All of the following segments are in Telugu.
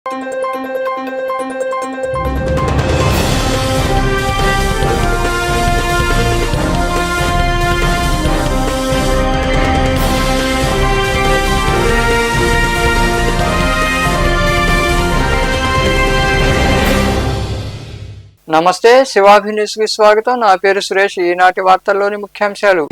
నమస్తే, శివాభి న్యూస్ కి స్వాగతం. నా పేరు సురేష్. ఈనాటి వార్తల్లోని ముఖ్యాంశాలు.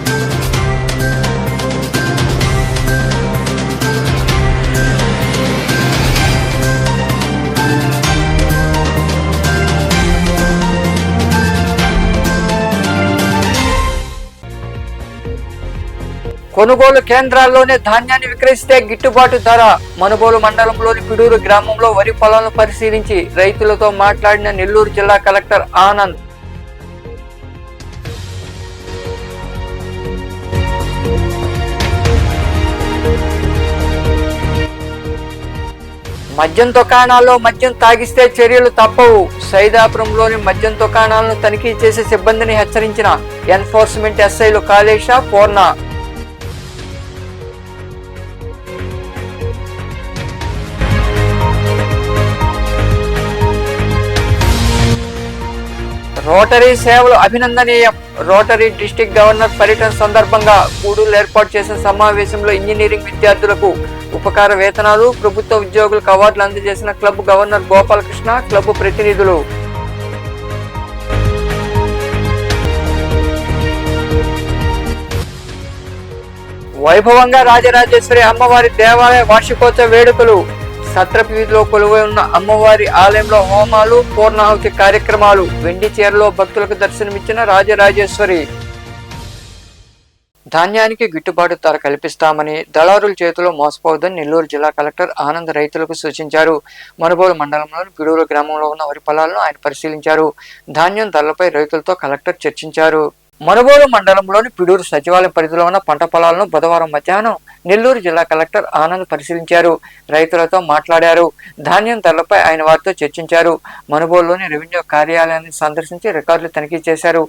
కొనుగోలు కేంద్రాల్లోనే ధాన్యాన్ని విక్రయిస్తే గిట్టుబాటు ధర. మనుబోలు మండలంలోని పిడూరు గ్రామంలో వరి పొలాలను పరిశీలించి రైతులతో మాట్లాడిన నెల్లూరు జిల్లా కలెక్టర్ ఆనంద్. మద్యం దుకాణాల్లో మద్యం తాగిస్తే చర్యలు తప్పవు. సైదాపురంలోని మద్యం దుకాణాలను తనిఖీ చేసే సిబ్బందిని హెచ్చరించిన ఎన్ఫోర్స్మెంట్ ఎస్ఐలు కాళేశ, పూర్ణ. రోటరీ సేవలు అభినందనీయం. రోటరీ డిస్టిక్ గవర్నర్ పర్యటన సందర్భంగా గూడూరులో ఏర్పాటు చేసిన సమావేశంలో ఇంజనీరింగ్ విద్యార్థులకు ఉపకార వేతనాలు, ప్రభుత్వ ఉద్యోగులకు అవార్డులు అందజేసిన క్లబ్ గవర్నర్ గోపాలకృష్ణ, క్లబ్ ప్రతినిధులు. వైభవంగా రాజరాజేశ్వరి అమ్మవారి దేవాలయ వార్షికోత్సవ వేడుకలు. సత్రపు వీధిలో కొలువై ఉన్న అమ్మవారి ఆలయంలో హోమాలు, పూర్ణాహుతి కార్యక్రమాలు. వెండి చీరలో భక్తులకు దర్శనమిచ్చిన రాజరాజేశ్వరి. ధాన్యానికి గిట్టుబాటు ధర కల్పిస్తామని దళారుల చేతిలో మోసపోవద్దని నెల్లూరు జిల్లా కలెక్టర్ ఆనంద్ రైతులకు సూచించారు. మనుబోలు మండలంలోని పిడూరు గ్రామంలో ఉన్న వరి పొలాలను ఆయన పరిశీలించారు. ధాన్యం ధరలపై రైతులతో కలెక్టర్ చర్చించారు. మనుబోలు మండలంలోని పిడూరు సచివాలయం పరిధిలో ఉన్న పంట పొలాలను బుధవారం మధ్యాహ్నం నెల్లూరు జిల్లా కలెక్టర్ ఆనంద్ పరిశీలించారు. రైతులతో మాట్లాడారు. ధాన్యం ధరలపై ఆయన వారితో చర్చించారు. మనుబోలులోని రెవెన్యూ కార్యాలయాన్ని సందర్శించి రికార్డులు తనిఖీ చేశారు.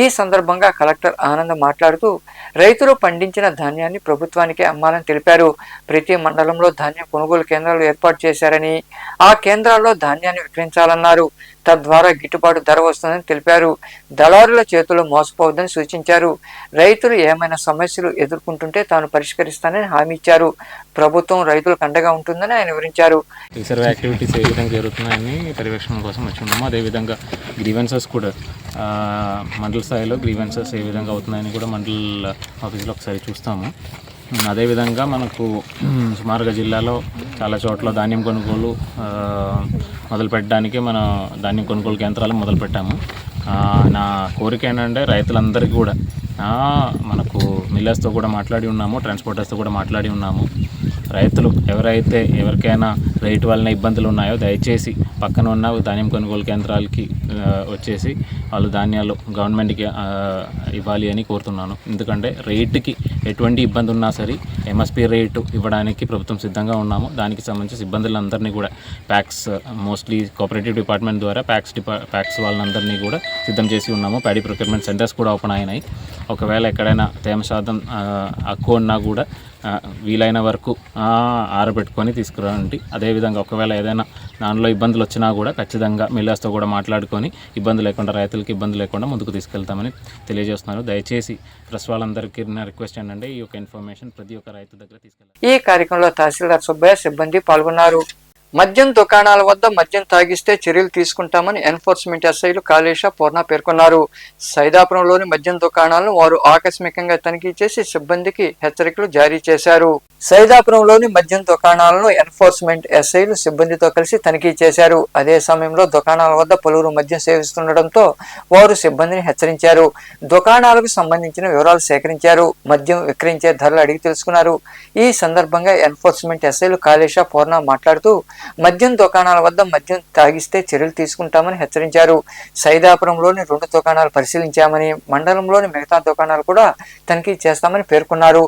ఈ సందర్భంగా కలెక్టర్ ఆనంద్ మాట్లాడుతూ రైతులు పండించిన ధాన్యాన్ని ప్రభుత్వానికి అమ్మాలని తెలిపారు. ప్రతి మండలంలో ధాన్యం కొనుగోలు కేంద్రాలు ఏర్పాటు చేశారని, ఆ కేంద్రాల్లో ధాన్యాన్ని విక్రయించాలన్నారు. తద్వారా గిట్టుబాటు ధర వస్తుందని తెలిపారు. దళారుల చేతుల్లో మోసపోవద్దని సూచించారు. రైతులు ఏమైనా సమస్యలు ఎదుర్కొంటుంటే తాను పరిష్కరిస్తానని హామీ ఇచ్చారు. ప్రభుత్వం రైతులకు అండగా ఉంటుందని ఆయన వివరించారు. రిసర్వ్ యాక్టివిటీస్ ఏ విధంగా జరుగుతున్నాయని పర్యవేక్షణ కోసం వచ్చి ఉన్నాము. అదేవిధంగా గ్రీవెన్సెస్ కూడా మండల స్థాయిలో గ్రీవెన్సెస్ ఏ విధంగా అవుతున్నాయని కూడా మండల ఆఫీసులో ఒకసారి చూస్తాము. అదేవిధంగా మనకు సుమారుగా జిల్లాలో చాలా చోట్ల ధాన్యం కొనుగోలు మొదలు పెట్టడానికి మనం ధాన్యం కొనుగోలు కేంద్రాలు మొదలు పెట్టాము. నా కోరిక ఏంటంటే రైతులందరికీ కూడా మనకు మిల్లర్స్తో కూడా మాట్లాడి ఉన్నాము, ట్రాన్స్పోర్టర్స్తో కూడా మాట్లాడి ఉన్నాము. రైతులు ఎవరికైనా రేటు వలన ఇబ్బందులు ఉన్నాయో దయచేసి పక్కన ఉన్న ధాన్యం కొనుగోలు కేంద్రాలకి వచ్చేసి వాళ్ళు ధాన్యాలు గవర్నమెంట్కి ఇవ్వాలి అని కోరుతున్నాను. ఎందుకంటే రేటుకి ఎటువంటి ఇబ్బంది ఉన్నా సరే ఎంఎస్పీ రేటు ఇవ్వడానికి ప్రభుత్వం సిద్ధంగా ఉన్నాము. దానికి సంబంధించి సిబ్బందులందరినీ కూడా ప్యాక్స్ మోస్ట్లీ కోఆపరేటివ్ డిపార్ట్మెంట్ ద్వారా ప్యాక్స్ వాళ్ళందరినీ కూడా సిద్ధం చేసి ఉన్నాము. ప్యాడీ ప్రొక్యూర్మెంట్ సెంటర్స్ కూడా ఓపెన్ అయినాయి. ఒకవేళ ఎక్కడైనా తేమ శాతం ఎక్కువ ఉన్నా కూడా వీలైన వరకు ఆరబెట్టుకొని తీసుకురండి. అదేవిధంగా ఒకవేళ ఏదైనా దానిలో ఇబ్బందులు వచ్చినా కూడా ఖచ్చితంగా మిల్లర్స్తో కూడా మాట్లాడుకొని ఇబ్బంది లేకుండా రైతులకి ఇబ్బంది లేకుండా ముందుకు తీసుకెళ్తామని తెలియజేస్తున్నారు. దయచేసి ప్రెస్ వాళ్ళందరికీ నా రిక్వెస్ట్ ఏంటంటే ఈ యొక్క ఇన్ఫర్మేషన్ ప్రతి ఒక్క రైతు దగ్గర తీసుకెళ్ళాలి. ఈ కార్యక్రమంలో తహసీల్దార్ సుబ్బయ్య, సిబ్బంది పాల్గొన్నారు. మద్యం దుకాణాల వద్ద మద్యం తాగిస్తే చర్యలు తీసుకుంటామని ఎన్ఫోర్స్మెంట్ ఎస్ఐలు కాళేశ, పూర్ణ పేర్కొన్నారు. సైదాపురంలోని మద్యం దుకాణాలను వారు ఆకస్మికంగా తనిఖీ చేసి సిబ్బందికి హెచ్చరికలు జారీ చేశారు. సైదాపురంలోని మద్యం దుకాణాలను ఎన్ఫోర్స్మెంట్ ఎస్ఐలు సిబ్బందితో కలిసి తనిఖీ చేశారు. అదే సమయంలో దుకాణాల వద్ద పలువురు మద్యం సేవిస్తుండటంతో వారు సిబ్బందిని హెచ్చరించారు. దుకాణాలకు సంబంధించిన వివరాలు సేకరించారు. మద్యం విక్రయించే ధరలు అడిగి తెలుసుకున్నారు. ఈ సందర్భంగా ఎన్ఫోర్స్మెంట్ ఎస్ఐలు కాళేశ, పూర్ణ మాట్లాడుతూ మద్యం దుకాణాల వద్ద మద్యం తాగిస్తే చర్యలు తీసుకుంటామని హెచ్చరించారు. సైదాపురంలోని 2 దుకాణాలు పరిశీలించామని, మండలంలోని మిగతా దుకాణాలు కూడా తనిఖీ చేస్తామని పేర్కొన్నారు.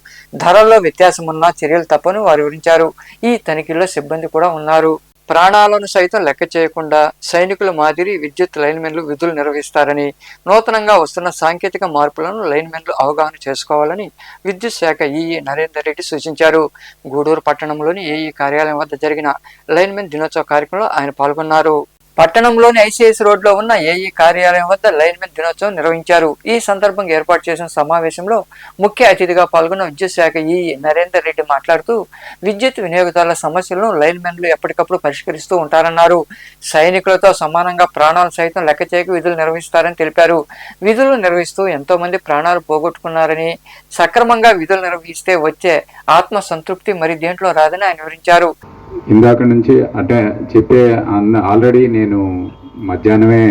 ధరల్లో వ్యత్యాసం ఉన్న చర్యలు తప్పని వారు వివరించారు. ఈ తనిఖీల్లో సిబ్బంది కూడా ఉన్నారు. ప్రాణాలను సైతం లెక్క చేయకుండా సైనికుల మాదిరి విద్యుత్ లైన్మెన్లు విధులు నిర్వహిస్తారని, నూతనంగా వస్తున్న సాంకేతిక మార్పులను లైన్మెన్లు అవగాహన చేసుకోవాలని విద్యుత్ శాఖ ఈఈ నరేందర్ రెడ్డి సూచించారు. గూడూరు పట్టణంలోని ఏఈ కార్యాలయం వద్ద జరిగిన లైన్మెన్ దినోత్సవ కార్యక్రమంలో ఆయన పాల్గొన్నారు. పట్టణంలోని ఐసీఐసీ రోడ్లో ఉన్న ఏఈ కార్యాలయం వద్ద లైన్మెన్ దినోత్సవం నిర్వహించారు. ఈ సందర్భంగా ఏర్పాటు చేసిన సమావేశంలో ముఖ్య అతిథిగా పాల్గొన్న విద్యుత్ శాఖ ఈఈ నరేందర్ రెడ్డి మాట్లాడుతూ విద్యుత్ వినియోగదారుల సమస్యలను లైన్మెన్లు ఎప్పటికప్పుడు పరిష్కరిస్తూ ఉంటారన్నారు. సైనికులతో సమానంగా ప్రాణాలు సైతం లెక్క చేయక విధులు నిర్వహిస్తారని తెలిపారు. విధులు నిర్వహిస్తూ ఎంతో మంది ప్రాణాలు పోగొట్టుకున్నారని, సక్రమంగా విధులు నిర్వహిస్తే వచ్చే ఆత్మ సంతృప్తి మరి దేంట్లో రాదని ఆయన వివరించారు. ఇందాక నుంచి అంటే చెప్పే ఆల్రెడీ నేను మధ్యాహ్నమే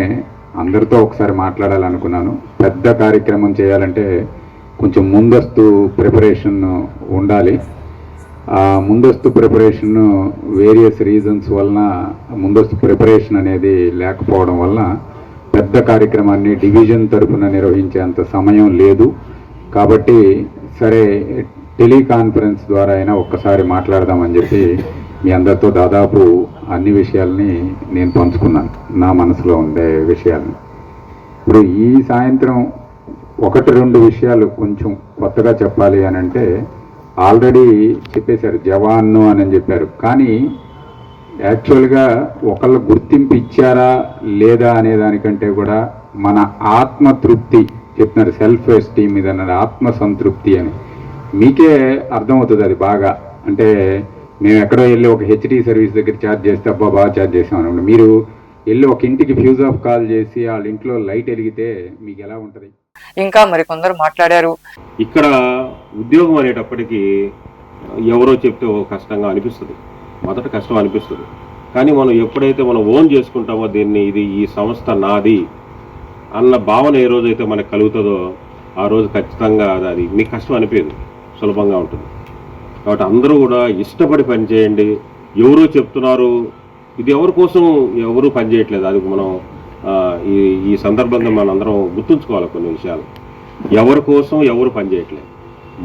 అందరితో ఒకసారి మాట్లాడాలనుకున్నాను. పెద్ద కార్యక్రమం చేయాలంటే కొంచెం ముందస్తు ప్రిపరేషన్ ఉండాలి. ఆ ముందస్తు ప్రిపరేషన్ వేరియస్ రీజన్స్ వలన ముందస్తు ప్రిపరేషన్ అనేది లేకపోవడం వలన పెద్ద కార్యక్రమాన్ని డివిజన్ తరఫున నిర్వహించేంత సమయం లేదు. కాబట్టి సరే టెలికాన్ఫరెన్స్ ద్వారా అయినా ఒక్కసారి మాట్లాడదామని చెప్పి మీ అందరితో దాదాపు అన్ని విషయాల్ని నేను పంచుకున్నాను, నా మనసులో ఉండే విషయాల్ని. ఇప్పుడు ఈ సాయంత్రం 1-2 విషయాలు కొంచెం కొత్తగా చెప్పాలి అని అంటే ఆల్రెడీ చెప్పేశారు, జవాన్ను అని చెప్పారు. కానీ యాక్చువల్గా ఒకళ్ళు గుర్తింపు ఇచ్చారా లేదా అనే దానికంటే కూడా మన ఆత్మతృప్తి చెప్తున్నారు, సెల్ఫ్ ఎస్టీమ్ మీద అన్నారు, ఆత్మ సంతృప్తి అని. మీకే అర్థమవుతుంది అది బాగా. అంటే మేము ఎక్కడో వెళ్ళి ఒక హెచ్డి సర్వీస్ దగ్గర ఛార్జ్ చేస్తే అబ్బా బాగా ఛార్జ్ చేసాం అనుకోండి, మీరు వెళ్ళి ఒక ఇంటికి ఫ్యూజ్ ఆఫ్ కాల్ చేసి వాళ్ళ ఇంట్లో లైట్ వెలిగితే మీకు ఎలా ఉంటుంది? ఇంకా మరికొందరు మాట్లాడారు. ఇక్కడ ఉద్యోగం అనేటప్పటికీ ఎవరో చెప్తే కష్టంగా అనిపిస్తుంది, మొదట కష్టం అనిపిస్తుంది. కానీ మనం ఎప్పుడైతే మనం ఓన్ చేసుకుంటామో దీన్ని, ఇది ఈ సంస్థ నాది అన్న భావన ఏ రోజైతే మనకు కలుగుతుందో ఆ రోజు ఖచ్చితంగా అది మీకు కష్టం అనిపించదు, సులభంగా ఉంటుంది. కాబట్టి అందరూ కూడా ఇష్టపడి పనిచేయండి. ఎవరో చెప్తున్నారు, ఇది ఎవరి కోసం ఎవరు పనిచేయట్లేదు. అది మనం ఈ సందర్భంగా మనం అందరం గుర్తుంచుకోవాలి కొన్ని విషయాలు. ఎవరి కోసం ఎవరు పనిచేయట్లేదు,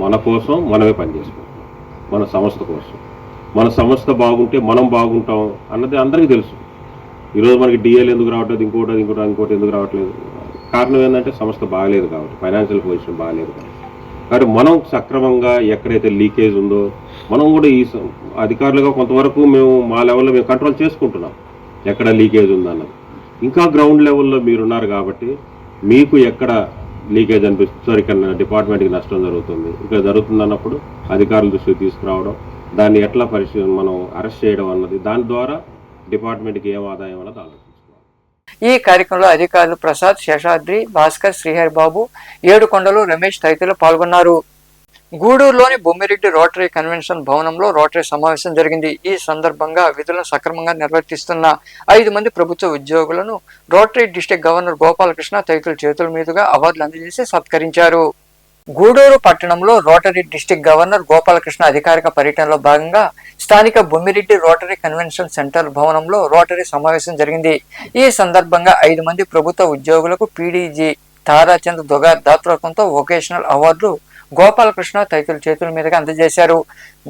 మన కోసం మనమే పనిచేసుకుంటాం, మన సంస్థ కోసం. మన సంస్థ బాగుంటే మనం బాగుంటాం అన్నది అందరికీ తెలుసు. ఈరోజు మనకి డిఎల్ ఎందుకు రావట్లేదు, ఇంకోటి ఎందుకు రావట్లేదు? కారణం ఏంటంటే సంస్థ బాగలేదు కాబట్టి, ఫైనాన్షియల్ పొజిషన్ బాగలేదు కాబట్టి. కాబట్టి మనం సక్రమంగా ఎక్కడైతే లీకేజ్ ఉందో మనం కూడా ఈ అధికారులుగా కొంతవరకు మేము మా లెవెల్లో మేము కంట్రోల్ చేసుకుంటున్నాం ఎక్కడ లీకేజ్ ఉందన్నది. ఇంకా గ్రౌండ్ లెవెల్లో మీరున్నారు కాబట్టి మీకు ఎక్కడ లీకేజ్ అనిపిస్తుంది, సార్ ఇక్కడ డిపార్ట్మెంట్కి నష్టం జరుగుతుంది, ఇక్కడ జరుగుతుంది అన్నప్పుడు అధికారుల దృష్టికి తీసుకురావడం, దాన్ని ఎట్లా మనం అరెస్ట్ చేయడం అన్నది, దాని ద్వారా డిపార్ట్మెంట్కి ఏం ఆదాయం అన్నది ఆలోచించుకోవాలి. ఈ కార్యక్రమంలో అధికారులు ప్రసాద్, శేషాద్రి, భాస్కర్, శ్రీహరి బాబు, ఏడుకొండలు, రమేష్ తదితరులు పాల్గొన్నారు. గూడూరులోని బొమ్మిరెడ్డి రోటరీ కన్వెన్షన్ భవనంలో రోటరీ సమావేశం జరిగింది. ఈ సందర్భంగా విధులను సక్రమంగా నిర్వర్తిస్తున్న 5 మంది ప్రభుత్వ ఉద్యోగులను రోటరీ డిస్ట్రిక్ట్ గవర్నర్ గోపాలకృష్ణ తదితరుల చేతుల మీదుగా అవార్డులు అందజేసి సత్కరించారు. గూడూరు పట్టణంలో రోటరీ డిస్ట్రిక్ట్ గవర్నర్ గోపాలకృష్ణ అధికారిక పర్యటనలో భాగంగా స్థానిక బొమ్మిరెడ్డి రోటరీ కన్వెన్షన్ సెంటర్ భవనంలో రోటరీ సమావేశం జరిగింది. ఈ సందర్భంగా 5 మంది ప్రభుత్వ ఉద్యోగులకు పీడీజీ తారాచంద్ దొగార్ దాతృత్వంతో వొకేషనల్ అవార్డులు గోపాలకృష్ణ తదితరుల చేతుల మీదుగా అందజేశారు.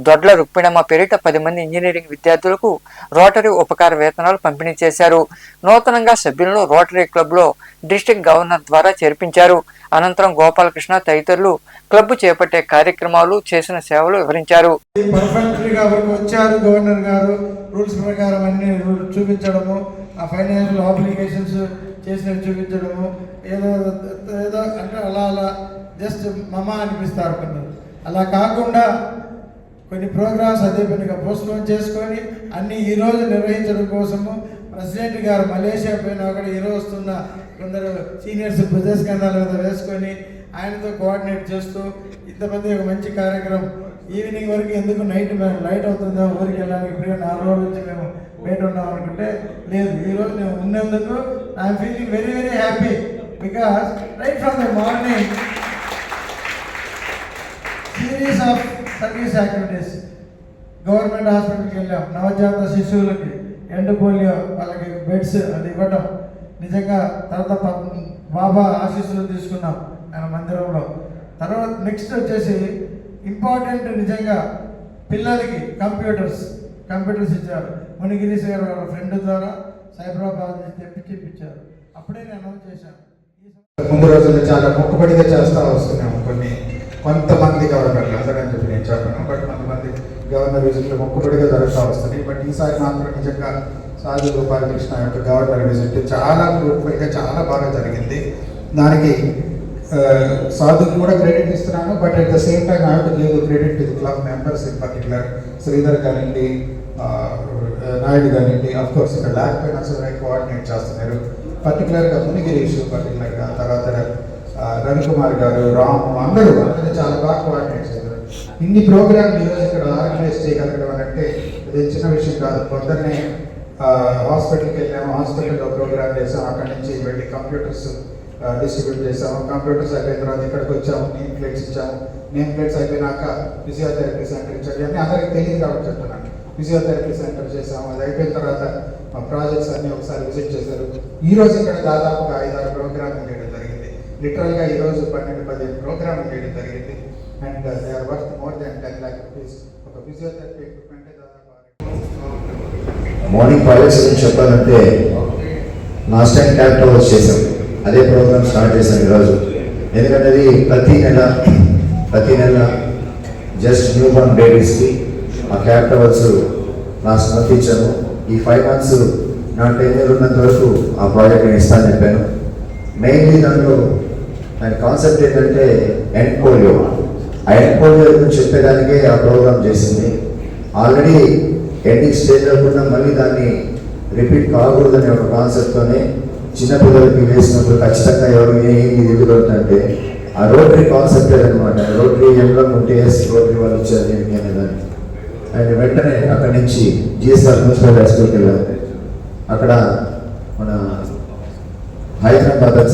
దొడ్ల రుక్మిణమ్మ పేరిట 10 మంది ఇంజనీరింగ్ విద్యార్థులకు రోటరీ ఉపకార వేతనాలు పంపిణీ చేశారు. నూతనంగా సభ్యులను రోటరీ క్లబ్ లో డిస్ట్రిక్ట్ గవర్నర్ ద్వారా చేర్పించారు. అనంతరం గోపాలకృష్ణ తదితరులు క్లబ్ చేపట్టే కార్యక్రమాలు, చేసిన సేవలు వివరించారు. గవర్నర్ గారు రూల్స్ ప్రకారం అన్ని చూపించడము, ఆ ఫైనాన్షియల్ ఆబ్లిగేషన్స్ చేసినవి చూపించడము, ఏదో అంటే అలా జస్ట్ మమా అనిపిస్తారు కొందరు. అలా కాకుండా కొన్ని ప్రోగ్రామ్స్ అదే పనిగా పోస్ట్పోన్ చేసుకొని అన్నీ ఈరోజు నిర్వహించడం కోసము ప్రెసిడెంట్ గారు మలేషియా పోయినా అక్కడ ఈరోజు వస్తున్న కొందరు సీనియర్స్ భుజస్కంధాల మీద వేసుకొని ఆయనతో కోఆర్డినేట్ చేస్తూ ఇంతమంది ఒక మంచి కార్యక్రమం ఈవినింగ్ వరకు ఎందుకు నైట్ అవుతుందో ఊరికి వెళ్ళడానికి ఇప్పుడు 4 రోజుల నుంచి మేము బయట ఉన్నాం అనుకుంటే లేదు, ఈరోజు మేము ఉన్నందుకు I'm feeling very very happy. Because right from the morning series of service activities. Government హాస్పిటల్కి వెళ్ళాం, నవజాత శిశువులకి ఎండు పోలియో వాళ్ళకి బెడ్స్ అది ఇవ్వటం, నిజంగా తర్వాత బాబా ఆశీస్సులు తీసుకున్నాం ఆయన మందిరంలో. తర్వాత నెక్స్ట్ వచ్చేసి ఇంపార్టెంట్ నిజంగా పిల్లలకి కంప్యూటర్స్ ఇచ్చారు. మునిగిరీష్ గారు వాళ్ళ ఫ్రెండ్ ద్వారా సైబరాబాద్ నుంచి తెప్పించారు. అప్పుడే నేను అనౌన్స్ చేశాను. ముందు రోజుల్లో చాలా మొక్కుబడిగా చేస్తూ వస్తున్నాము. కొంతమంది గవర్నర్లు అందరని చెప్పి నేను చెప్పాను, బట్ కొంతమంది గవర్నర్ విజిట్లు మొక్కుబడిగా జరుగుతూ వస్తున్నాయి. బట్ ఈసారి మాత్రం నిజంగా సాధు గోపాలకృష్ణ యొక్క గవర్నర్ విజిట్ చాలా ఫ్రూట్ఫుల్గా చాలా బాగా జరిగింది. దానికి సాధు కూడా క్రెడిట్ ఇస్తున్నాను, but at the same time I have to give credit to the club members in particular. Sridhar కానివ్వండి, నాయుడు కానివ్వండి, అఫ్ కోర్స్ ఇక్కడ ల్యాక్ ఫైనాన్స్ కోఆర్డినేట్ చేస్తున్నారు. పర్టికులర్గా మునిగిరీష్, పర్టికులర్గా తర్వాత రవికుమార్ గారు, రాము, అందరూ చాలా బాగా కోఆర్డినేట్ చేశారు. ఇన్ని ప్రోగ్రాంలు ఈరోజు ఇక్కడ ఆర్గనైజ్ చేయగలగడం అంటే ఇది చిన్న విషయం కాదు. పొద్దున్నే హాస్పిటల్కి వెళ్ళాము, హాస్పిటల్లో ప్రోగ్రామ్ చేసాము, అక్కడి నుంచి వెళ్ళి కంప్యూటర్స్ డిస్ట్రిబ్యూట్ చేసాము. కంప్యూటర్స్ అయిపోయిన తర్వాత ఇక్కడికి వచ్చాము, నేమ్ ప్లేట్స్ ఇచ్చాము. నేమ్ ప్లేట్స్ అయిపోయినాక ఫిజియోథెరపీ సెంటర్ ఇచ్చాము. ఇవన్నీ అందరికీ తెలియదు కాబట్టి చెప్తున్నాను. ఫిజియోథెరపీ సెంటర్ చేసాము. అది అయిపోయిన తర్వాత మా ప్రాజెక్ట్స్ అన్నీ ఒకసారి విజిట్ చేశారు. ఈరోజు ఇక్కడ దాదాపుగా 5-6 ప్రోగ్రామ్లు చేయడం జరిగింది. లిటరల్గా ఈరోజు 12-15 ప్రోగ్రామ్లు చేయడం జరిగింది. And they are worth more than 10 lakh rupees. ఒక ఫిజియోథెరపీ ఎక్విప్మెంట్ దాదాపు మార్నింగ్ కాలేజ్ గురించి చెప్పాలంటే లాస్ట్ టైం క్యాప్ అవర్స్ చేసాం, అదే ప్రోగ్రామ్ స్టార్ట్ చేశాం ఈరోజు. ఎందుకంటే అది ప్రతి నెల జస్ట్ న్యూ బోర్న్ బేబీస్కి ఆ క్యాప్ అవర్స్ లాస్ట్ మంత్ ఇచ్చాము. ఈ 5 months నా టెన్యూర్ ఉన్నంత వరకు ఆ ప్రాజెక్ట్ నేను ఇస్తాను చెప్పాను. మెయిన్లీ దాంట్లో దాని కాన్సెప్ట్ ఏంటంటే ఎండ్ పోలియో. ఆ ఎండ్ పోలియో గురించి చెప్పేదానికే ఆ ప్రోగ్రామ్ చేసింది. ఆల్రెడీ ఎండింగ్ స్టేజ్లో కూడా మళ్ళీ దాన్ని రిపీట్ కాకూడదనే ఒక కాన్సెప్ట్తోనే చిన్నపిల్లలకి వేసినప్పుడు ఖచ్చితంగా ఎవరు ఏమి ఎదుగుతుందంటే ఆ రోటరీ కాన్సెప్ట్ అనమాట. రోటరీ ఎంలో ఉంటే రోటరీ వాళ్ళు వచ్చారు దీనికి అనేదాన్ని. అండ్ వెంటనే అక్కడి నుంచి జిఎస్ఆర్ మున్సిపల్ హై స్కూల్కి వెళ్ళారు. అక్కడ మన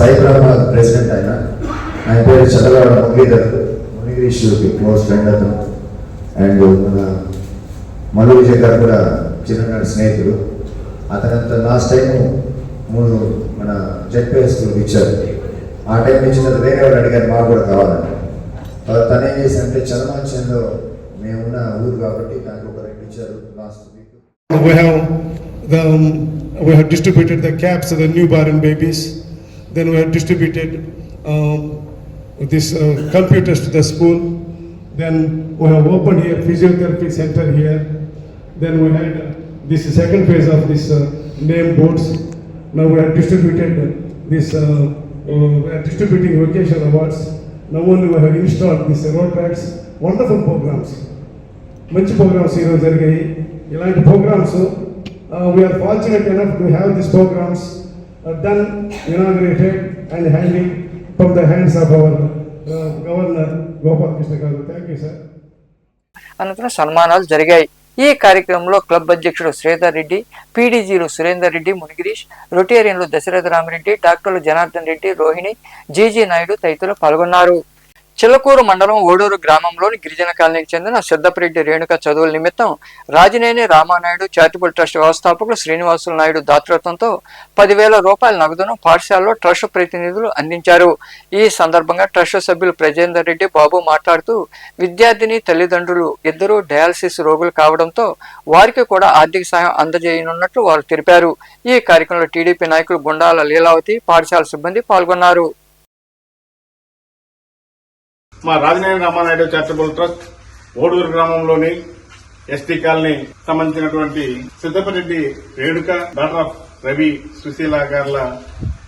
సైబరాబాద్ ప్రెసిడెంట్ ఆయన పేరు చదలవాడ మునిగిరీష్ క్లోజ్ ఫ్రెండ్ అతను. అండ్ మన మల్లు విజయ్ గారు కూడా చిన్ననాటి స్నేహితుడు. అతనంత లాస్ట్ టైం 3 మన జెడ్పీ స్కూల్కి ఇచ్చారు. ఆ టైం ఇచ్చిన తర్వాత వేరే వాళ్ళు అడిగారు మాకు కూడా కావాలని. తను ఏం చేశారంటే చలమాచంలో మేమున్న ఊరు కాబట్టి దానికి ఒక 2 ఇచ్చారు last week. We have distributed the caps to the newborn babies. Then we have distributed computers to the school. Then we have opened here physiotherapy center here. Then we had this second phase of this name boards. Now we have distributed this. We are distributing vocational awards. Now only we have installed these road tracks. Wonderful programs. మంచి ప్రోగ్రామ్స్ ఈరోజు జరిగాయి. ఇలాంటి programmes we are fortunate enough to have these programs done, inaugurated and handling from the hands of our Governor Gopalakrishna Garu. Thank you, sir. అనంతరం సన్మానాలు జరిగాయి. ఈ కార్యక్రమంలో క్లబ్ అధ్యక్షుడు శ్రీధర్ రెడ్డి, పీడీజీలు సురేందర్ రెడ్డి, మునిగిరీష్, రొటేరియన్లు దశరథ రామిరెడ్డి, డాక్టర్లు జనార్దన్ రెడ్డి, రోహిణి, జీజీ నాయుడు తదితరులు పాల్గొన్నారు. చిలకూరు మండలం ఓడూరు గ్రామంలోని గిరిజన కాలనీకి చెందిన సిద్ధపరెడ్డి రేణుక చదువుల నిమిత్తం రాజినేని రామానాయుడు చారిటబుల్ ట్రస్ట్ వ్యవస్థాపకులు శ్రీనివాసులు నాయుడు దాతృత్వంతో 10,000 రూపాయల నగదును పాఠశాలలో ట్రస్ట్ ప్రతినిధులు అందించారు. ఈ సందర్భంగా ట్రస్ట్ సభ్యులు ప్రజేందర్ రెడ్డి బాబు మాట్లాడుతూ విద్యార్థిని తల్లిదండ్రులు ఇద్దరూ డయాలసిస్ రోగులు కావడంతో వారికి కూడా ఆర్థిక సాయం అందజేయనున్నట్లు వారు తెలిపారు. ఈ కార్యక్రమంలో టీడీపీ నాయకులు గుండాల లీలావతి, పాఠశాల సిబ్బంది పాల్గొన్నారు. మా రాజనేని రామానాయుడు చారిటబుల్ ట్రస్ట్ ఓడూరు గ్రామంలోని ఎస్టీ కాలనీ సంబంధించినటువంటి సిద్ధపరెడ్డి Renuka, doctor of Ravi Susheela Garla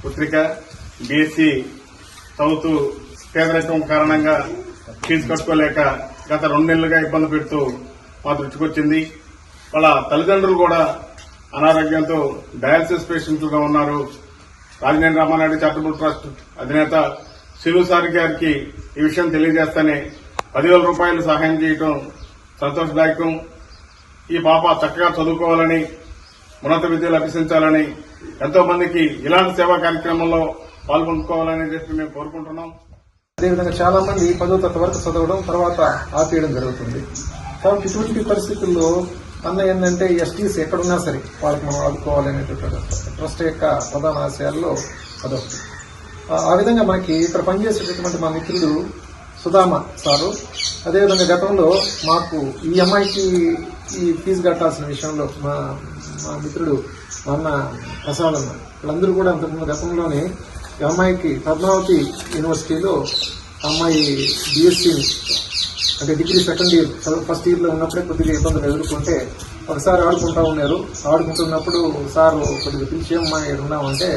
Puthrika, BSc చదువుతూ పేదరికం కారణంగా ఫీజు కట్టుకోలేక గత 2 నెలలుగా ఇబ్బంది పెడుతూ మా దృష్టికి వచ్చింది. వాళ్ళ తల్లిదండ్రులు కూడా అనారోగ్యంతో డయాలసిస్ పేషెంట్లుగా ఉన్నారు. రాజనేని రామానాయుడు చారిటబుల్ ట్రస్ట్ అధినేత శిలు సార్ గారికి ఈ విషయం తెలియజేస్తానే 10,000 రూపాయలు సహాయం చేయడం సంతోషదాయకం. ఈ పాప చక్కగా చదువుకోవాలని, ఉన్నత విద్యలు అభ్యసించాలని, ఎంతో మందికి ఇలాంటి సేవా కార్యక్రమంలో పాల్గొనుకోవాలని చెప్పి మేము కోరుకుంటున్నాం. అదేవిధంగా చాలా మంది 10వ తరగతి వరకు చదవడం తర్వాత ఆపేయడం జరుగుతుంది. కాబట్టి ఇటువంటి పరిస్థితుల్లో అన్న ఏంటంటే ఎస్టీస్ ఎక్కడున్నా సరే వాళ్ళకి మనం ఆదుకోవాలనేటువంటి ట్రస్ట్ యొక్క ప్రధాన ఆశయాల్లో అదొకటి. ఆ విధంగా మనకి ఇక్కడ పనిచేసేటటువంటి మా మిత్రులు సుధామ సారు, అదేవిధంగా గతంలో మాకు ఈ అమ్మాయికి ఈ ఫీజు కట్టాల్సిన విషయంలో మా మా మిత్రుడు మా అన్న ప్రసాద్ అన్న, వీళ్ళందరూ కూడా అంతకుముందు గతంలోనే ఈ అమ్మాయికి పద్మావతి యూనివర్సిటీలో అమ్మాయి బీఎస్సీ అంటే డిగ్రీ సెకండ్ ఇయర్ ఫస్ట్ ఇయర్లో ఉన్నప్పుడే కొద్దిగా ఇబ్బందులు ఎదుర్కొంటే ఒకసారి ఆడుకుంటున్నప్పుడు సార్ కొద్దిగా పిలిచి అమ్మాయి ఉన్నామంటే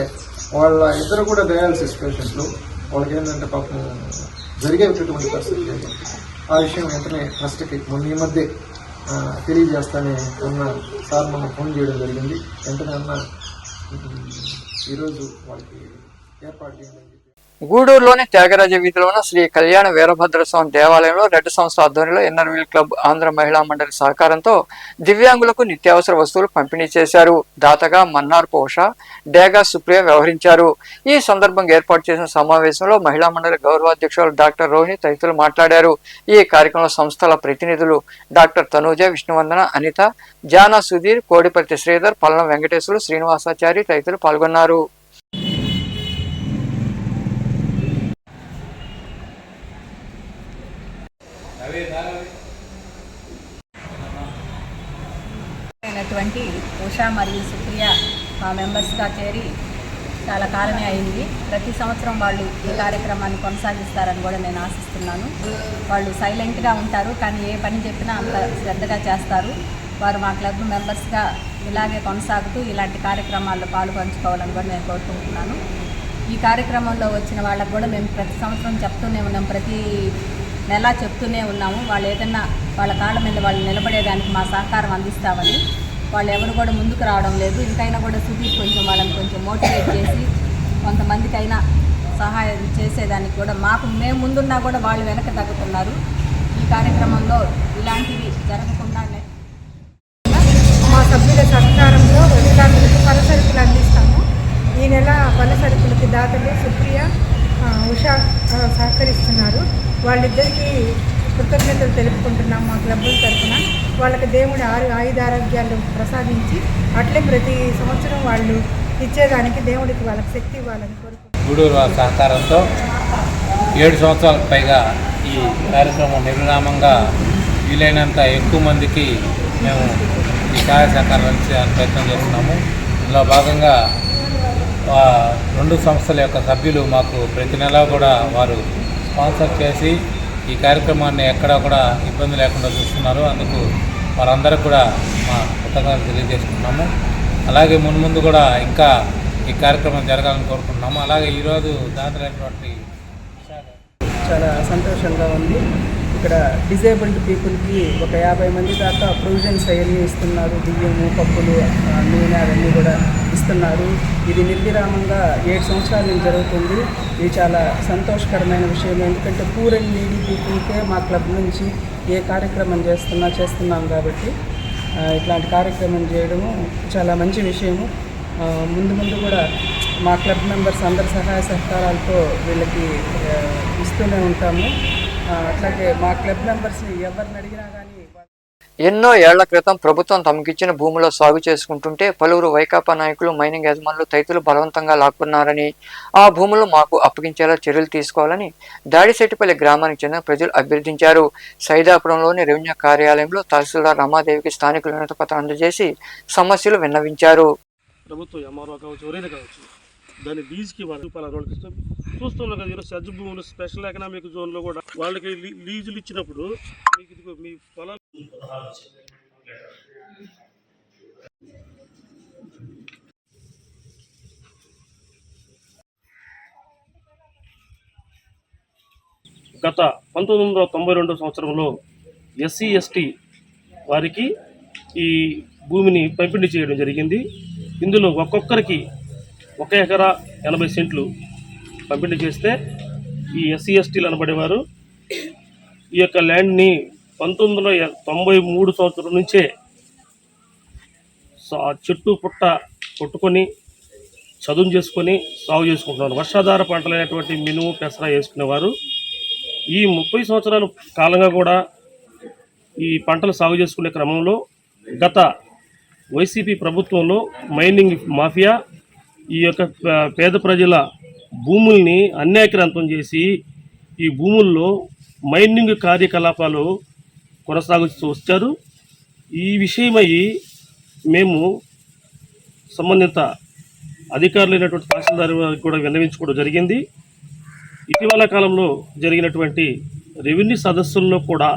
వాళ్ళ ఇద్దరు కూడా డయాలసిస్ పేషెంట్లు. వాళ్ళకి ఏంటంటే పాపం జరిగేటటువంటి పరిస్థితి లేదు. ఆ విషయం వెంటనే ట్రస్ట్కి మొన్న ఈ మధ్య తెలియజేస్తానే అన్న సార్ మనం ఫోన్ చేయడం జరిగింది. వెంటనే అన్న ఈరోజు వాళ్ళకి ఏర్పాటు చేయండి. గూడూరులోని త్యాగరాజ వీధిలో ఉన్న శ్రీ కళ్యాణ వీరభద్రస్వామి దేవాలయంలో రెడ్ సంస్థ ఆధ్వర్యంలో ఎన్ఆర్వీల్ క్లబ్ ఆంధ్ర మహిళా మండలి సహకారంతో దివ్యాంగులకు నిత్యావసర వస్తువులు పంపిణీ చేశారు. దాతగా మన్నార్ పోష, డేగా సుప్రియ వ్యవహరించారు. ఈ సందర్భంగా ఏర్పాటు చేసిన సమావేశంలో మహిళా మండలి గౌరవాధ్యక్షులు డాక్టర్ రోహిణి తదితరులు మాట్లాడారు. ఈ కార్యక్రమంలో సంస్థల ప్రతినిధులు డాక్టర్ తనూజ, విష్ణువందన, అనిత, జానా సుధీర్, కోడిపర్తి శ్రీధర్, పల్లం వెంకటేశ్వరులు, శ్రీనివాసాచారి తదితరులు పాల్గొన్నారు. ఉషా మరియు సుప్రియ మా మెంబర్స్గా చేరి చాలా కాలమే అయింది. ప్రతి సంవత్సరం వాళ్ళు ఈ కార్యక్రమాన్ని కొనసాగిస్తారని కూడా నేను ఆశిస్తున్నాను. వాళ్ళు సైలెంట్గా ఉంటారు, కానీ ఏ పని చెప్పినా అంత శ్రద్ధగా చేస్తారు. వారు మా క్లబ్ మెంబర్స్గా ఇలాగే కొనసాగుతూ ఇలాంటి కార్యక్రమాల్లో పాల్పంచుకోవాలని కూడా నేను కోరుకుంటున్నాను. ఈ కార్యక్రమంలో వచ్చిన వాళ్ళకు కూడా మేము ప్రతి సంవత్సరం చెప్తూనే ఉన్నాం, ప్రతి నెల చెప్తూనే ఉన్నాము. వాళ్ళు ఏదన్నా వాళ్ళ కాళ్ళ మీద వాళ్ళు నిలబడేదానికి మా సహకారం అందిస్తామని. వాళ్ళు ఎవరు కూడా ముందుకు రావడం లేదు. ఇంకైనా కూడా సుధీర్ వాళ్ళని కొంచెం మోటివేట్ చేసి కొంతమందికైనా సహాయం చేసేదానికి కూడా మేము ముందున్నా కూడా వాళ్ళు వెనక తగ్గుతున్నారు. ఈ కార్యక్రమంలో ఇలాంటివి జరగకుండానే మా సభ్యుల సహకారంలో వికలాంగులకు పలసరుకులు అందిస్తాము. ఈ నెల పలసరుకులకి దాతలు సుప్రియ, ఉషా సహకరిస్తున్నారు. వాళ్ళిద్దరికీ కృతజ్ఞతలు తెలుపుకుంటున్నాం మా క్లబ్బుల తరఫున. వాళ్ళకి దేవుడి ఆయుధారోగ్యాలు ప్రసాదించి అట్లే ప్రతి సంవత్సరం వాళ్ళు ఇచ్చేదానికి దేవుడికి వాళ్ళకి శక్తి ఇవ్వాలని కోరుకుంటున్నాం. గూడూరు వారి సహకారంతో 7 సంవత్సరాలకు పైగా ఈ కార్యక్రమం నిర్విరామంగా వీలైనంత ఎక్కువ మందికి మేము ఈ సహాయ సహకారం అందించడానికి ప్రయత్నం చేస్తున్నాము. ఇందులో భాగంగా 2 సంస్థల యొక్క సభ్యులు మాకు ప్రతి నెల కూడా వారు స్పాన్సర్ చేసి ఈ కార్యక్రమాన్ని ఎక్కడా కూడా ఇబ్బంది లేకుండా చూస్తున్నారు. అందుకు వారందరికీ కూడా మా కృతజ్ఞతలు తెలియజేసుకుంటున్నాము. అలాగే మున్ముందు కూడా ఇంకా ఈ కార్యక్రమం జరగాలని కోరుకుంటున్నాము. అలాగే ఈరోజు దాతలైనటువంటి చాలా సంతోషంగా ఉంది. ఇక్కడ డిజేబుల్డ్ పీపుల్కి ఒక 50 మంది దాకా ప్రొవిజన్స్ అవన్నీ ఇస్తున్నారు. బియ్యము, పప్పులు, నూనె అవన్నీ కూడా ఇస్తున్నారు. ఇది నిర్విరామంగా 7 సంవత్సరాల నుంచి జరుగుతుంది. ఇది చాలా సంతోషకరమైన విషయం. ఎందుకంటే పూర్ అండ్ నీడీ పీపుల్కే మా క్లబ్ నుంచి ఏ కార్యక్రమం చేస్తున్నాం కాబట్టి ఇట్లాంటి కార్యక్రమం చేయడము చాలా మంచి విషయము. ముందు కూడా మా క్లబ్ మెంబర్స్ అందరి సహాయ సహకారాలతో వీళ్ళకి ఇస్తూనే ఉంటాము. అట్లాగే మా క్లబ్ మెంబర్స్ని ఎవరిని అడిగినా కానీ ఎన్నో ఏళ్ల క్రితం ప్రభుత్వం తమకిచ్చిన భూములో సాగు చేసుకుంటుంటే పలువురు వైకాపా నాయకులు, మైనింగ్ యజమానులు తదితరులు బలవంతంగా లాక్కున్నారని, ఆ భూములు మాకు అప్పగించేలా చర్యలు తీసుకోవాలని దాడిశెట్టిపల్లి గ్రామానికి చెందిన ప్రజలు అభ్యర్థించారు. సైదాపురంలోని రెవెన్యూ కార్యాలయంలో తహసీల్దార్ రమాదేవికి స్థానికులు వినతిపత్రం అందజేసి సమస్యలు విన్నవించారు. ప్రభుత్వం ఎంఆర్ఓ కావచ్చు, ఎవరైనా కావచ్చు, దాన్ని లీజ్కి వాళ్ళకి చూస్తున్నాం కదా. ఈరోజు సజ్జ భూములు స్పెషల్ ఎకనామిక్ జోన్లో కూడా వాళ్ళకి లీజులు ఇచ్చినప్పుడు మీకు ఇదిగో మీ పొలాలు గత 1992 సంవత్సరంలో ఎస్సీ ఎస్టీ వారికి ఈ భూమిని పంపిణీ చేయడం జరిగింది. ఇందులో ఒక్కొక్కరికి 1 ఎకరా 80 సెంట్లు పంపిణీ చేస్తే ఈ ఎస్సీ ఎస్టీలు అనబడేవారు ఈ యొక్క ల్యాండ్ని 1993 సంవత్సరం నుంచే చెట్టు పుట్ట కొట్టుకొని చదును చేసుకొని సాగు చేసుకుంటున్నారు. వర్షాధార పంటలైనటువంటి మినుము, పెసర వేసుకునేవారు. ఈ 30 సంవత్సరాల కాలంగా కూడా ఈ పంటలు సాగు చేసుకునే క్రమంలో గత వైసీపీ ప్రభుత్వంలో మైనింగ్ మాఫియా ఈ యొక్క పేద ప్రజల భూముల్ని అన్యాక్రాంతం చేసి ఈ భూముల్లో మైనింగ్ కార్యకలాపాలు కొనసాగుతూ వచ్చారు. ఈ విషయమై మేము సంబంధిత అధికారులైనటువంటి తహసీల్దార్ వారికి కూడా విన్నవించుకోవడం జరిగింది. ఇటీవల కాలంలో జరిగినటువంటి రెవెన్యూ సదస్సుల్లో కూడా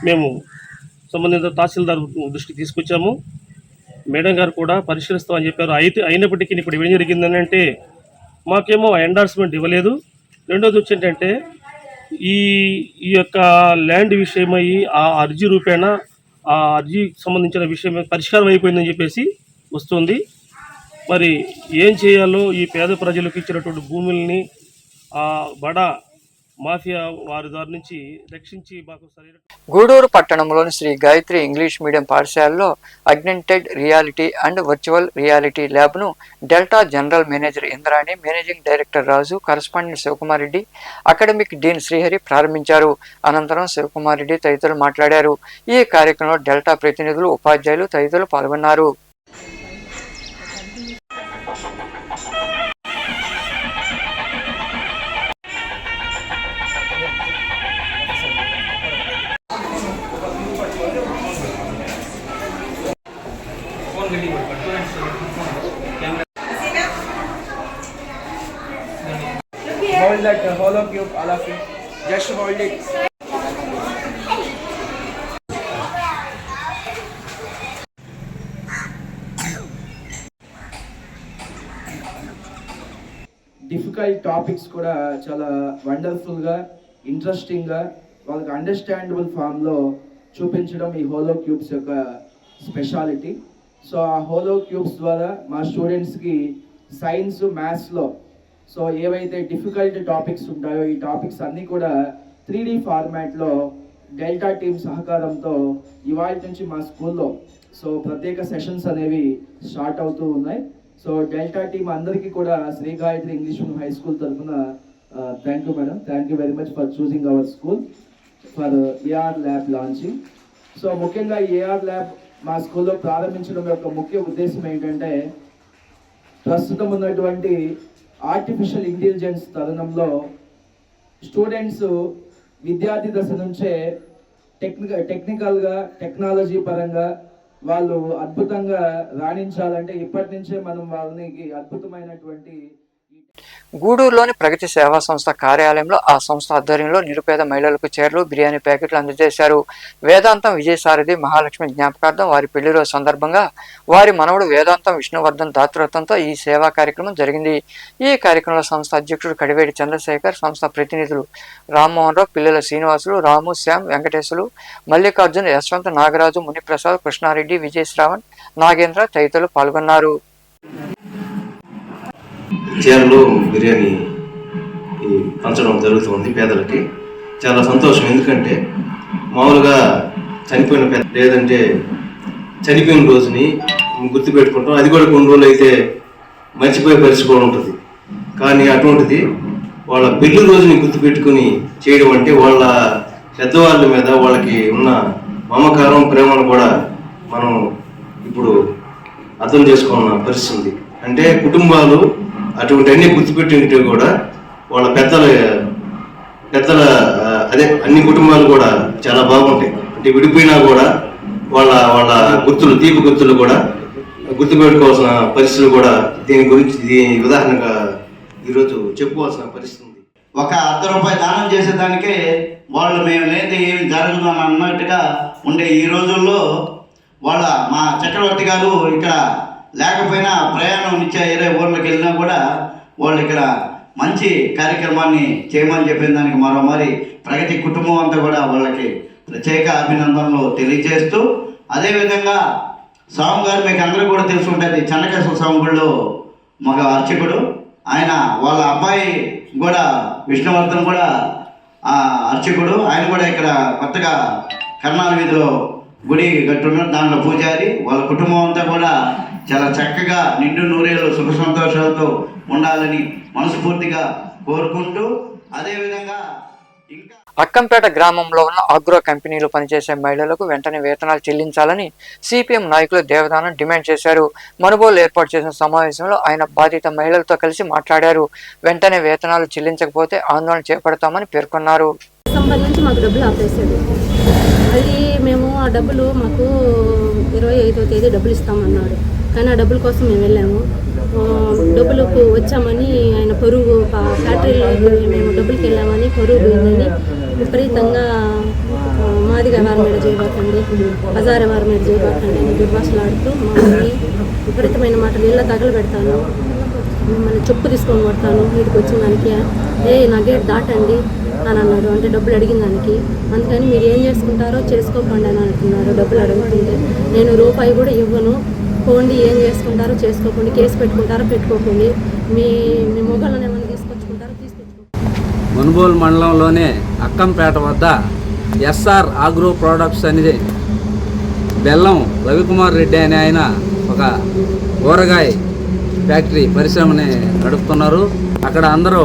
మేము సంబంధిత తహసీల్దార్ దృష్టికి తీసుకొచ్చాము. మేడం గారు కూడా పరిశీలిస్తామని చెప్పారు. అయినప్పటికీ ఇప్పుడు ఏం జరిగిందని అంటే మాకేమో ఎండార్స్మెంట్ ఇవ్వలేదు. రెండోది వచ్చేంటంటే ఈ యొక్క ల్యాండ్ విషయమై ఆ అర్జీ రూపేణ ఆ అర్జీకి సంబంధించిన విషయం పరిష్కారం అయిపోయిందని చెప్పేసి వస్తుంది. మరి ఏం చేయాలో ఈ పేద ప్రజలకు ఇచ్చినటువంటి భూముల్ని బడా మాఫియా వారి దారి నుంచి రక్షించి మాకు సరైన. గూడూరు పట్టణంలోని శ్రీ గాయత్రి ఇంగ్లీష్ మీడియం పాఠశాలలో augmented reality and virtual reality ల్యాబ్ను Delta general manager Indrani, managing director Raju, correspondent Shivakumar Reddy, academic dean Srihari ప్రారంభించారు. అనంతరం శివకుమార్ రెడ్డి తదితరులు మాట్లాడారు. ఈ కార్యక్రమంలో డెల్టా ప్రతినిధులు, ఉపాధ్యాయులు తదితరులు పాల్గొన్నారు. Hold that hollow cube, all of you. Just hold it. Difficult topics కూడా చాలా వండర్ఫుల్గా, ఇంట్రెస్టింగ్గా, వాళ్ళకి అండర్స్టాండబుల్ ఫామ్లో చూపించడం ఈ హోలో క్యూబ్స్ యొక్క స్పెషాలిటీ. సో ఆ హోలో క్యూబ్స్ ద్వారా మా స్టూడెంట్స్కి సైన్స్, మ్యాథ్స్లో సో ఏవైతే డిఫికల్ట్ టాపిక్స్ ఉంటాయో ఈ టాపిక్స్ అన్నీ కూడా 3D ఫార్మాట్లో డెల్టా టీమ్ సహకారంతో ఇవాళ నుంచి మా స్కూల్లో సో ప్రత్యేక సెషన్స్ అనేవి స్టార్ట్ అవుతూ ఉన్నాయి. సో డెల్టా టీమ్ అందరికీ కూడా Sri Gayatri English medium high school తరఫున thank you madam, thank you very much for choosing our school for AR lab launching. So ముఖ్యంగా ఏఆర్ ల్యాబ్ మా స్కూల్లో ప్రారంభించడం యొక్క ముఖ్య ఉద్దేశం ఏంటంటే ప్రస్తుతం ఉన్నటువంటి ఆర్టిఫిషియల్ ఇంటెలిజెన్స్ తరుణంలో స్టూడెంట్స్ విద్యార్థి దశ నుంచే టెక్నికల్గా, టెక్నాలజీ పరంగా వాళ్ళు అద్భుతంగా రాణించాలంటే ఇప్పటి నుంచే మనం వాళ్ళకి అద్భుతమైనటువంటి. గూడూరులోని ప్రగతి సేవా సంస్థ కార్యాలయంలో ఆ సంస్థ ఆధ్వర్యంలో నిరుపేద మహిళలకు చీరలు, బిర్యానీ ప్యాకెట్లు అందజేశారు. వేదాంతం విజయసారథి మహాలక్ష్మి జ్ఞాపకార్థం వారి పెళ్లి రోజు సందర్భంగా వారి మనవడు వేదాంతం విష్ణువర్ధన్ దాతృత్వంతో ఈ సేవా కార్యక్రమం జరిగింది. ఈ కార్యక్రమంలో సంస్థ అధ్యక్షుడు కడివేడి చంద్రశేఖర్, సంస్థ ప్రతినిధులు రామ్మోహన్ రావు, పిల్లల శ్రీనివాసులు, రాము, శ్యామ్, వెంకటేశ్వరు, మల్లికార్జున్, యశ్వంత్, నాగరాజు, మునిప్రసాద్, కృష్ణారెడ్డి, విజయ్ శ్రావణ్, నాగేంద్ర తదితరులు పాల్గొన్నారు. చీరలు, బిర్యానీ పంచడం జరుగుతుంది పేదలకి. చాలా సంతోషం. ఎందుకంటే మామూలుగా చనిపోయిన పెద్ద లేదంటే చనిపోయిన రోజుని గుర్తుపెట్టుకుంటాం, అది కూడా కొన్ని రోజులు అయితే మర్చిపోయే పరిస్థితి కూడా ఉంటుంది. కానీ అటువంటిది వాళ్ళ పెళ్లి రోజుని గుర్తుపెట్టుకుని చేయడం అంటే వాళ్ళ పెద్దవాళ్ళ మీద వాళ్ళకి ఉన్న మమకారం, ప్రేమను కూడా మనం ఇప్పుడు అర్థం చేసుకున్న పరిస్థితి. అంటే కుటుంబాలు అటువంటి అన్ని గుర్తుపెట్టింటే కూడా వాళ్ళ పెద్దల అదే అన్ని కుటుంబాలు కూడా చాలా బాగుంటాయి. అంటే విడిపోయినా కూడా వాళ్ళ వాళ్ళ గుర్తులు, తీపి గుర్తులు కూడా గుర్తుపెట్టుకోవాల్సిన పరిస్థితులు కూడా దీని గురించి ఉదాహరణగా ఈరోజు చెప్పుకోవాల్సిన పరిస్థితి ఉంది. ఒక ₹1 దానం చేసేదానికే వాళ్ళు మేము లేదే ఏమి జరగదు అని అన్నట్టుగా ఉండే ఈ రోజుల్లో మా చక్రవర్తి గారు ఇక్కడ లేకపోయినా ప్రయాణం నిత్య 20 ఊర్లకు వెళ్ళినా కూడా వాళ్ళు ఇక్కడ మంచి కార్యక్రమాన్ని చేయమని చెప్పిన దానికి మరోమారి ప్రగతి కుటుంబం అంతా కూడా వాళ్ళకి ప్రత్యేక అభినందనలు తెలియజేస్తూ, అదేవిధంగా స్వామి గారు మీకు అందరూ కూడా తెలిసి ఉంటుంది, చెన్నకేశ్వర స్వామి గుడిలో మగ అర్చకుడు ఆయన, వాళ్ళ అబ్బాయి కూడా విష్ణువర్ధన్ కూడా అర్చకుడు, ఆయన కూడా ఇక్కడ కొత్తగా కర్ణాల వీధిలో గుడి కట్టున్నారు, దాంట్లో పూజారి. వాళ్ళ కుటుంబం అంతా కూడా చాలా చక్కగా నిండు నూరేళ్ళు సుఖ సంతోషాలతో ఉండాలని మనస్ఫూర్తిగా కోరుకుంటూ, అదేవిధంగా ఇంకా అక్కంపేట గ్రామంలో ఉన్న ఆగ్రో కంపెనీలు పనిచేసే మహిళలకు వెంటనే వేతనాలు చెల్లించాలని సిపిఎం నాయకులు దేవదానం డిమాండ్ చేశారు. మనుబోలు ఏర్పాటు చేసిన సమావేశంలో ఆయన బాధిత మహిళలతో కలిసి మాట్లాడారు. వెంటనే వేతనాలు చెల్లించకపోతే ఆందోళన చేపడతామని పేర్కొన్నారు. సంబంధించి మాకు డబ్బులు ఆపేశాడు. అది మేము ఆ డబ్బులు మాకు 25వ తేదీ డబ్బులు ఇస్తామన్నాడు. కానీ ఆ డబ్బుల కోసం మేము వెళ్ళాము. డబ్బులకు వచ్చామని ఆయన పరువు ఫ్యాక్టరీలో మేము డబ్బులకి వెళ్ళామని పరువు పోయిందని విపరీతంగా మాదిగా వారి మీద చేయబాకండి, బజారే వారి మీద చేయబాకండి అని దుర్భాషలాడుతూ మమ్మల్ని విపరీతమైన మాటలు ఇళ్ళ తగలబెడతాను, మిమ్మల్ని చెప్పు తీసుకొని కొడతాను, వీటికి వచ్చిన దానికి నా గేట్ దాటండి అని అన్నాడు. అంటే డబ్బులు అడిగిన దానికి. అందుకని మీరు ఏం చేసుకుంటారో చేసుకోకండి అని అంటున్నారు. డబ్బులు అడుగుతుంటే నేను రూపాయి కూడా ఇవ్వను, పోండి, ఏం చేసుకుంటారో చేసుకోకండి, కేసు పెట్టుకుంటారో పెట్టుకోకండి, మీ మొగలను ఏమైనా తీసుకొచ్చుకుంటారో తీసుకొచ్చుకోండి. మునుగోలు మండలంలోనే అక్కంపేట వద్ద ఎస్ఆర్ ఆగ్రో ప్రొడక్ట్స్ అనేది బెల్లం రవికుమార్ రెడ్డి అనే ఆయన ఒక ఊరగాయ ఫ్యాక్టరీ పరిశ్రమని నడుపుతున్నారు. అక్కడ అందరూ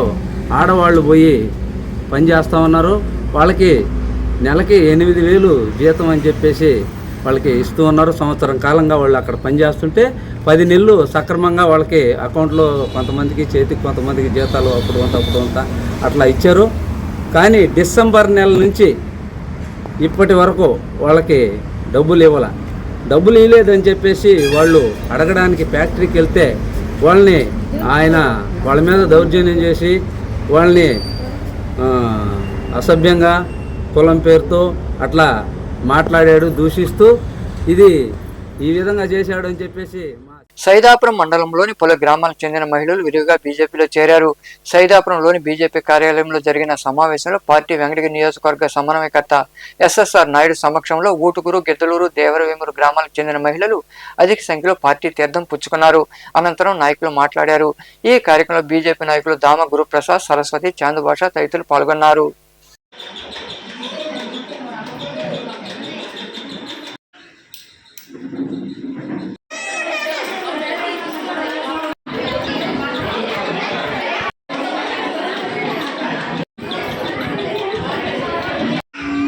ఆడవాళ్ళు పోయి పనిచేస్తూ ఉన్నారు. వాళ్ళకి నెలకి 8,000 జీతం అని చెప్పేసి వాళ్ళకి ఇస్తూ ఉన్నారు. సంవత్సరం కాలంగా వాళ్ళు అక్కడ పనిచేస్తుంటే 10 నెలలు సక్రమంగా వాళ్ళకి అకౌంట్లో కొంతమందికి చేతికి కొంతమందికి జీతాలు అప్పుడు అంత అట్లా ఇచ్చారు. కానీ డిసెంబర్ నెల నుంచి ఇప్పటి వరకు వాళ్ళకి డబ్బులు ఇవ్వలేదని చెప్పేసి వాళ్ళు అడగడానికి ఫ్యాక్టరీకి వెళ్తే వాళ్ళని వాళ్ళ మీద దౌర్జన్యం చేసి వాళ్ళని అసభ్యంగా కులం పేరుతో అట్లా మాట్లాడాడు, దూషిస్తూ ఇది ఈ విధంగా చేశాడు అని చెప్పేసి. సైదాపురం మండలంలోని పలు గ్రామాలకు చెందిన మహిళలు విరివిగా బీజేపీలో చేరారు. సైదాపురంలోని బీజేపీ కార్యాలయంలో జరిగిన సమావేశంలో పార్టీ వెంకటగిరి నియోజకవర్గ సమన్వయకర్త ఎస్ఎస్ఆర్ నాయుడు సమక్షంలో ఊటుకూరు, గిద్దలూరు, దేవరవేమూరు గ్రామాలకు చెందిన మహిళలు అధిక సంఖ్యలో పార్టీ తీర్థం పుచ్చుకున్నారు. అనంతరం నాయకులు మాట్లాడారు. ఈ కార్యక్రమంలో బీజేపీ నాయకులు దామ గురుప్రసాద్, సరస్వతి, చాందుభాష తదితరులు పాల్గొన్నారు.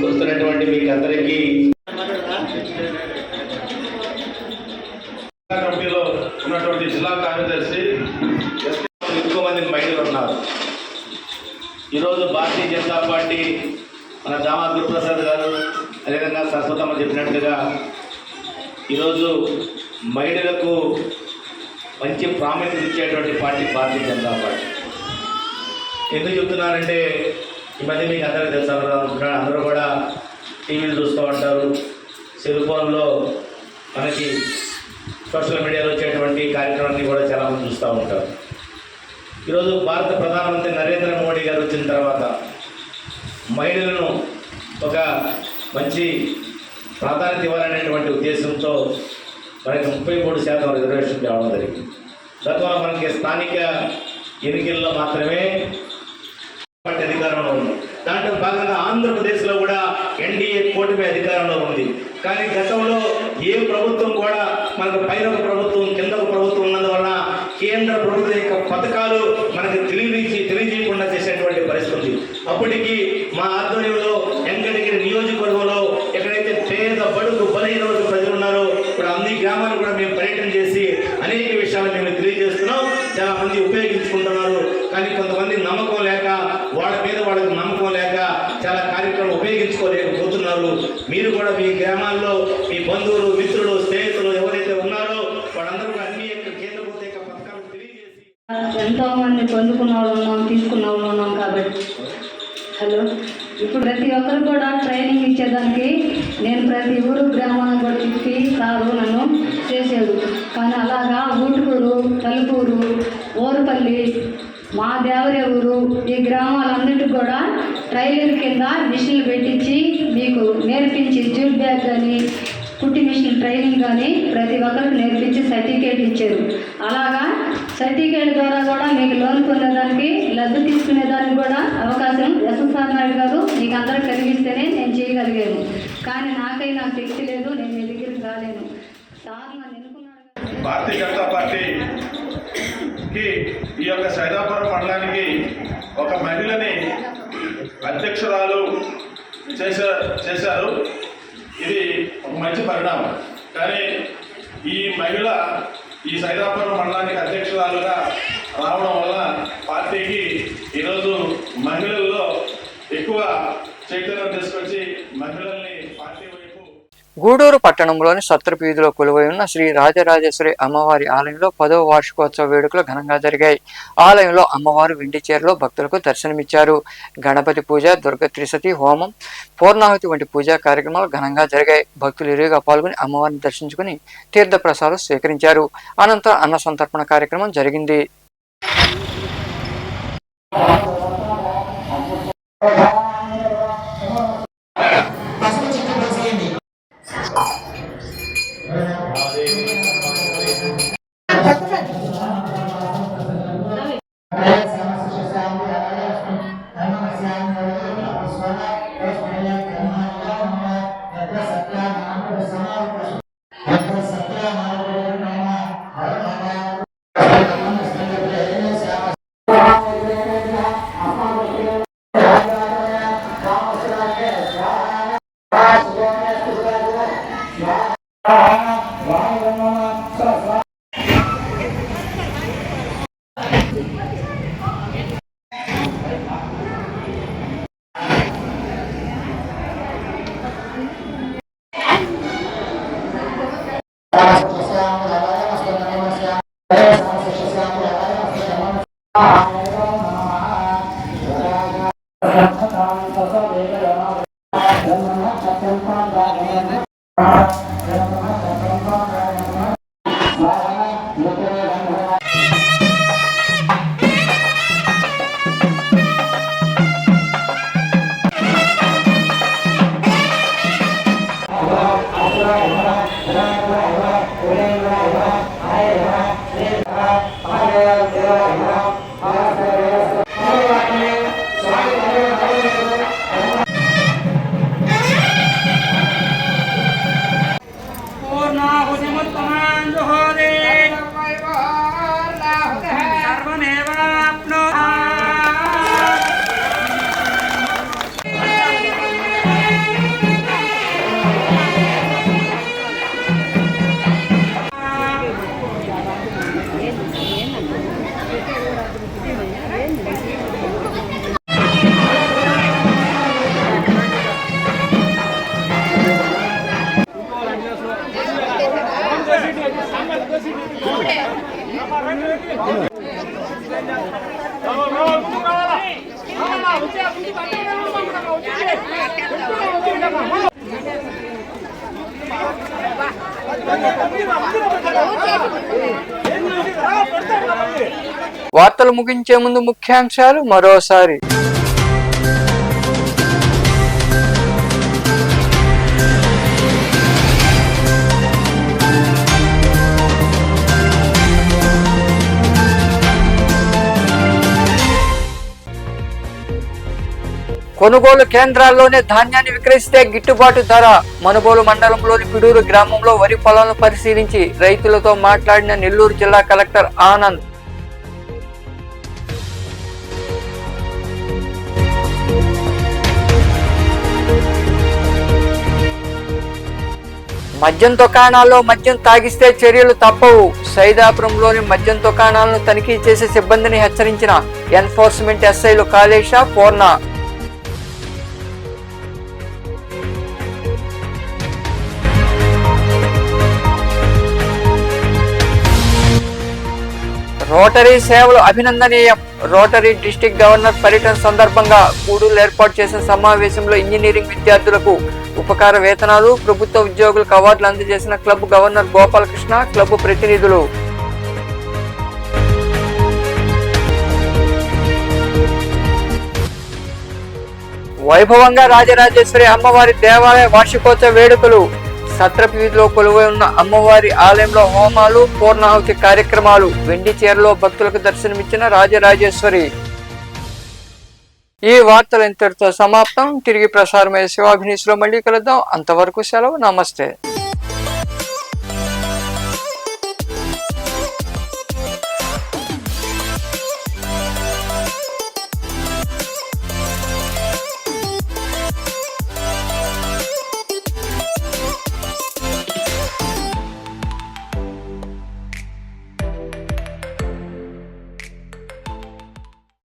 వస్తున్నటువంటి మీకు అందరికీ కమిటీలో ఉన్నటువంటి జిల్లా కార్యదర్శి ఎక్కువ మంది మహిళలు ఉన్నారు. ఈరోజు భారతీయ జనతా పార్టీ మన దామా గురుప్రసాద్ గారు అదేవిధంగా సరస్వతమ్మ చెప్పినట్టుగా ఈరోజు మహిళలకు మంచి ప్రాముఖ్యత ఇచ్చేటువంటి పార్టీ భారతీయ జనతా పార్టీ. ఎందుకు చెప్తున్నారంటే ఈ మధ్య మీకు అందరికీ తెలుసు, అందరూ కూడా టీవీలు చూస్తూ ఉంటారు, సెల్ ఫోన్లో మనకి సోషల్ మీడియాలో వచ్చేటువంటి కార్యక్రమాన్ని కూడా చాలామంది చూస్తూ ఉంటారు. ఈరోజు భారత ప్రధానమంత్రి నరేంద్ర మోడీ గారు వచ్చిన తర్వాత మహిళలను ఒక మంచి ప్రాధాన్యత ఇవ్వాలనేటువంటి ఉద్దేశంతో మనకి 33% రిజర్వేషన్ తేవడం జరిగింది. గతంలో మనకి స్థానిక ఎన్నికల్లో మాత్రమే అధికారంలో ఉంది. దాంట్లో భాగంగా ఆంధ్రప్రదేశ్లో కూడా ఎన్డీఏ కూటమి అధికారంలో ఉంది. కానీ గతంలో ఏ ప్రభుత్వం కూడా మనకు పైన ఒక ప్రభుత్వం కింద ఒక ప్రభుత్వం ఉన్నందువల్ల కేంద్ర ప్రభుత్వం యొక్క పథకాలు మనకు తెలియజేయకుండా చేసేటువంటి పరిస్థితి. అప్పటికి మా ఆధ్వర్యంలో వెంకటగిరి నియోజకవర్గంలో ఎక్కడైతే పేద బడుగు బలహీన ప్రజలు ఉన్నారో ఇప్పుడు అన్ని గ్రామాలు కూడా మేము పర్యటన చేసి అనేక విషయాలు మేము తెలియజేస్తున్నాం. చాలా మంది ఉపయోగించుకుంటున్నారు. కానీ కొంతమంది నమ్మకం లేక వాళ్ళ మీద వాళ్ళకి నమ్మకం లేక చాలా కార్యక్రమాలు ఉపయోగించుకోలేకపోతున్నారు. మీరు కూడా మీ గ్రామాల్లో మీ బంధువులు, మిత్రులు, స్నేహితులు ఎవరైతే ఉన్నారో వాళ్ళందరూ అన్ని కేంద్ర ప్రభుత్వ యొక్క పథకాలు తెలియజేసి ఎంతో మంది పొందుకున్న వాళ్ళు ఉన్నాం, తీసుకున్న వాళ్ళు ఉన్నాం. కాబట్టి ఇప్పుడు ప్రతి ఒక్కరు కూడా ట్రైనింగ్ ఇచ్చేదానికి నేను ప్రతి ఊరు గ్రామాలను కూడా తిప్పి సారు నన్ను చేసేది. కానీ అలాగా ఊటుకూరు, తలుపూరు, ఓరుపల్లి, మా దేవరే ఊరు ఈ గ్రామాలన్నిటికి కూడా ట్రైలర్ కింద మిషన్లు పెట్టించి మీకు నేర్పించి జూట్ బ్యాగ్ కానీ కుట్టి మిషన్ ట్రైనింగ్ కానీ ప్రతి ఒక్కరికి నేర్పించి సర్టిఫికేట్లు ఇచ్చారు. అలాగా సర్టిఫికేట్ ద్వారా కూడా మీకు లోన్ పొందేదానికి, లబ్ధి తీసుకునేదానికి కూడా అవకాశం ఎస్ఎస్ఆర్ నాయుడు గారు మీకు అందరికి కలిగిస్తేనే నేను చేయగలిగాను. కానీ నాకైనా శక్తి లేదు, నేను మీ దగ్గరికి రాలేను. సార్ నన్ను ఎన్నుకున్నాడు. భారతీయ జనతా పార్టీకి ఈ యొక్క సైదాపురం మండలానికి ఒక మహిళని అధ్యక్షురాలు చేశారు. ఇది ఒక మంచి పరిణామం. కానీ ఈ మహిళ ఈ సైదాపురం మండలానికి అధ్యక్షురాలుగా రావడం వల్ల పార్టీకి ఈరోజు మహిళల్లో ఎక్కువ చైతన్యం తీసుకొచ్చి మహిళల్ని పార్టీ వైపు గూడూరు పట్టణంలోని సత్రపు వీధిలో కొలువై ఉన్న శ్రీ రాజరాజేశ్వరి అమ్మవారి ఆలయంలో 10వ వార్షికోత్సవ వేడుకలు ఘనంగా జరిగాయి. ఆలయంలో అమ్మవారు వెండి చీరలో భక్తులకు దర్శనమిచ్చారు. గణపతి పూజ, దుర్గ త్రిశతి హోమం, పూర్ణాహుతి వంటి పూజా కార్యక్రమాలు ఘనంగా జరిగాయి. భక్తులు ఇరువుగా పాల్గొని అమ్మవారిని దర్శించుకుని తీర్థ ప్రసాదం స్వీకరించారు. అనంతరం అన్న సంతర్పణ కార్యక్రమం జరిగింది. వార్తలు ముగించే ముందు ముఖ్యాంశాలు మరోసారి. కొనుగోలు కేంద్రాల్లోనే ధాన్యాన్ని విక్రయిస్తే గిట్టుబాటు ధర. మనుబోలు మండలంలోని పిడూరు గ్రామంలో వరి పొలాలను పరిశీలించి రైతులతో మాట్లాడిన నెల్లూరు జిల్లా కలెక్టర్ ఆనంద్. మద్యం దుకాణాల్లో మద్యం తాగిస్తే చర్యలు తప్పవు. సైదాపురంలోని మద్యం దుకాణాలను తనిఖీ చేసే సిబ్బందిని హెచ్చరించిన ఎన్ఫోర్స్మెంట్ ఎస్ఐలు కాళేశ, పూర్ణ. రోటరీ సేవలు అభినందనీయం. రోటరీ డిస్ట్రిక్ట్ గవర్నర్ పర్యటన సందర్భంగా గూడూరు ఏర్పాటు చేసిన సమావేశంలో ఇంజనీరింగ్ విద్యార్థులకు ఉపకార వేతనాలు, ప్రభుత్వ ఉద్యోగులకు అవార్డులు అందజేసిన క్లబ్ గవర్నర్ గోపాలకృష్ణ, క్లబ్ ప్రతినిధులు. వైభవంగా రాజరాజేశ్వరి అమ్మవారి దేవాలయ వార్షికోత్సవ వేడుకలు. సత్రపు వీధిలో కొలువై ఉన్న అమ్మవారి ఆలయంలో హోమాలు, పూర్ణాహుతి కార్యక్రమాలు. వెండి చీరలో భక్తులకు దర్శనమిచ్చిన రాజరాజేశ్వరి. ఈ వార్తలు ఇంతటితో సమాప్తం. తిరిగి ప్రసారమయ్యే శివాభినీస్లో మళ్ళీ కలుద్దాం. అంతవరకు సెలవు. నమస్తే.